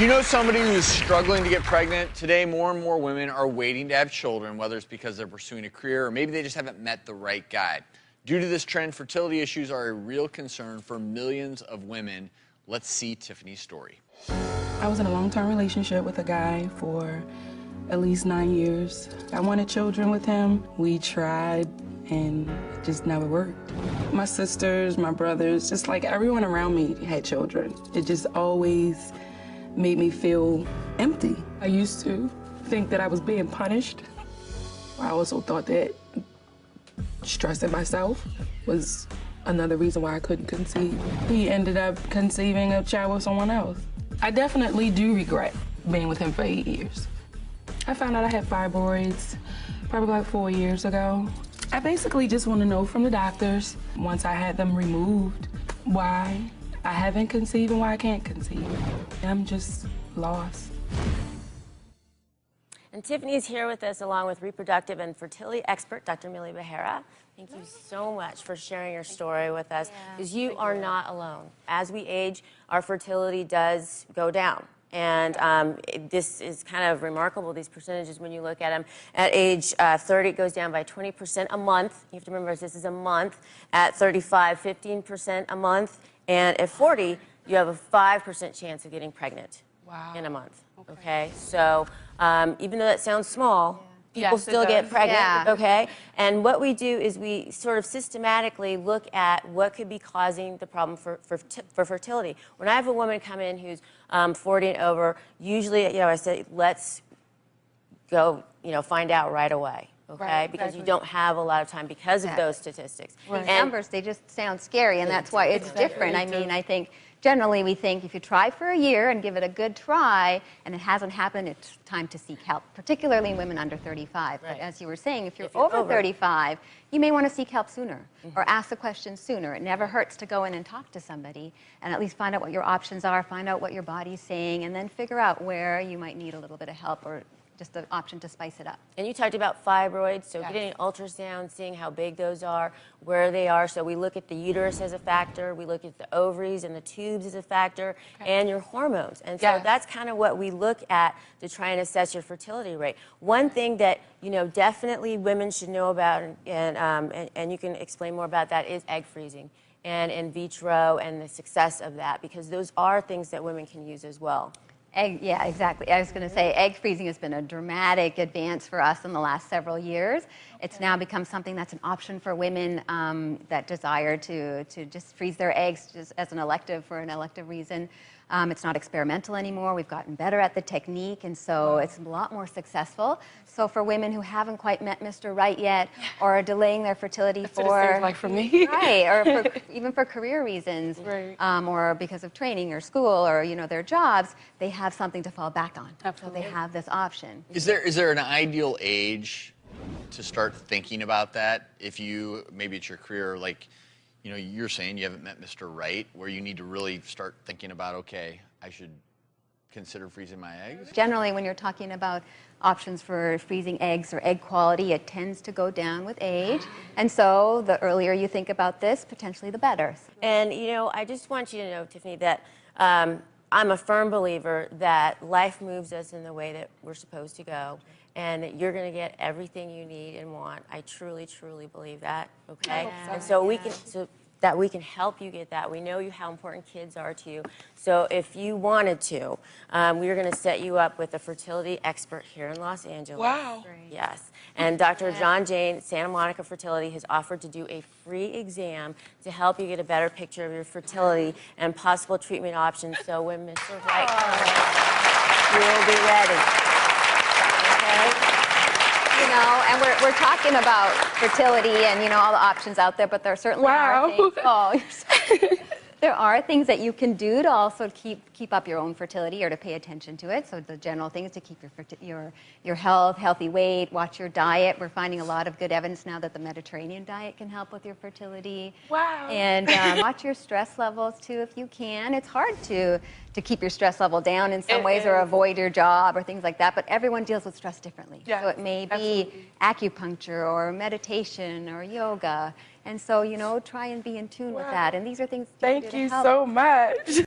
You know somebody who's struggling to get pregnant? Today, more and more women are waiting to have children, whether it's because they're pursuing a career or maybe they just haven't met the right guy. Due to this trend, fertility issues are a real concern for millions of women. Let's see Tiffany's story. I was in a long-term relationship with a guy for at least 9 years. I wanted children with him. We tried, and it just never worked. My sisters, my brothers, just like everyone around me had children. It just always made me feel empty. I used to think that I was being punished. I also thought that stressing myself was another reason why I couldn't conceive. He ended up conceiving a child with someone else. I definitely do regret being with him for 8 years. I found out I had fibroids probably like 4 years ago. I basically just want to know from the doctors, once I had them removed, why I haven't conceived and why I can't conceive. I'm just lost. And Tiffany is here with us along with reproductive and fertility expert, Dr. Millie Behera. Thank you so much for sharing your story with us, because you are not alone. As we age, our fertility does go down. And this is kind of remarkable, these percentages, when you look at them. At age 30, it goes down by 20% a month. You have to remember, this is a month. At 35, 15% a month. And at 40, you have a 5% chance of getting pregnant in a month. Okay? So even though that sounds small, people still get pregnant, okay? And what we do is we sort of systematically look at what could be causing the problem for fertility. When I have a woman come in who's 40 and over, usually, I say, let's go, find out right away. Okay, because you don't have a lot of time because of those statistics. These numbers, they just sound scary, and that's why it's different. I mean, I think generally we think if you try for a year and give it a good try and it hasn't happened, it's time to seek help, particularly in women under 35. But as you were saying, if you're over 35, you may want to seek help sooner or ask the question sooner. It never hurts to go in and talk to somebody and at least find out what your options are, find out what your body's saying, and then figure out where you might need a little bit of help or just an option to spice it up. And you talked about fibroids, so getting an ultrasound, seeing how big those are, where they are. So we look at the uterus as a factor, we look at the ovaries and the tubes as a factor, and your hormones. And so that's kind of what we look at to try and assess your fertility rate. One thing that, definitely women should know about, and you can explain more about that, is egg freezing and in vitro and the success of that, because those are things that women can use as well. Yeah, exactly. I was going to say egg freezing has been a dramatic advance for us in the last several years. It's now become something that's an option for women that desire to just freeze their eggs just as an elective for an elective reason. It's not experimental anymore. We've gotten better at the technique, and so it's a lot more successful. So for women who haven't quite met Mr. Right yet, or are delaying their fertility That's what it seems like for me. Right, or even for career reasons, or because of training or school or their jobs, they have something to fall back on. Absolutely. So they have this option. Is there an ideal age to start thinking about that? If maybe it's your career, like, you're saying you haven't met Mr. Right, where you need to really start thinking about, okay, I should consider freezing my eggs? Generally, when you're talking about options for freezing eggs or egg quality, it tends to go down with age. And so the earlier you think about this, potentially the better. And, I just want you to know, Tiffany, that I'm a firm believer that life moves us in the way that we're supposed to go, and that you're going to get everything you need and want. I truly, truly believe that, okay? And so we can help you get that. We know how important kids are to you. So if you wanted to, we're going to set you up with a fertility expert here in Los Angeles. Wow. Yes. And Dr. John Jane, Santa Monica Fertility, has offered to do a free exam to help you get a better picture of your fertility and possible treatment options. So when Mr. Right comes, you'll be ready. And we're talking about fertility and all the options out there, but there certainly are things. There are things that you can do to also keep up your own fertility or to pay attention to it. So the general things to keep your health, healthy weight, watch your diet. We're finding a lot of good evidence now that the Mediterranean diet can help with your fertility. Wow. And watch your stress levels too if you can. It's hard to keep your stress level down in some ways or avoid your job or things like that, but everyone deals with stress differently. So it may be acupuncture or meditation or yoga. And so, try and be in tune with that. And these are things Thank you so much.